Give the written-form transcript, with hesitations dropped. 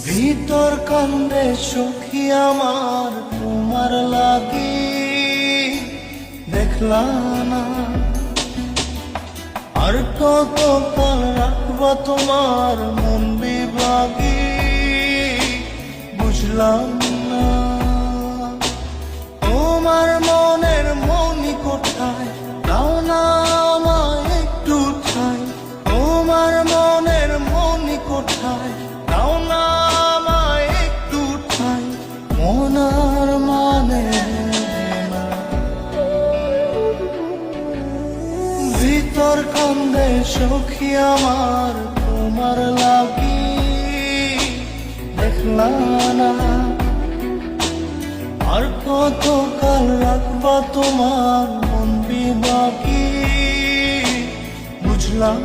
ভিতর কান্দে সখী আমার তোমার লাগি, দেখলা না আর কত কাল রাখবা তোমার মন বিভাগী, বুঝলাম না তোমার মনের মনি কোথায়, দাও না আমায় একটু ঠাই। তোমার মনের মনি কোথায়, দাও না আমায় একটু ঠাই। মনার মানে না, ভিতর কান্দে সখী আমার তোমার লাগি, দেখলা না আর কত কাল রাখবা তোমার মন বিভাগী, বুঝলাম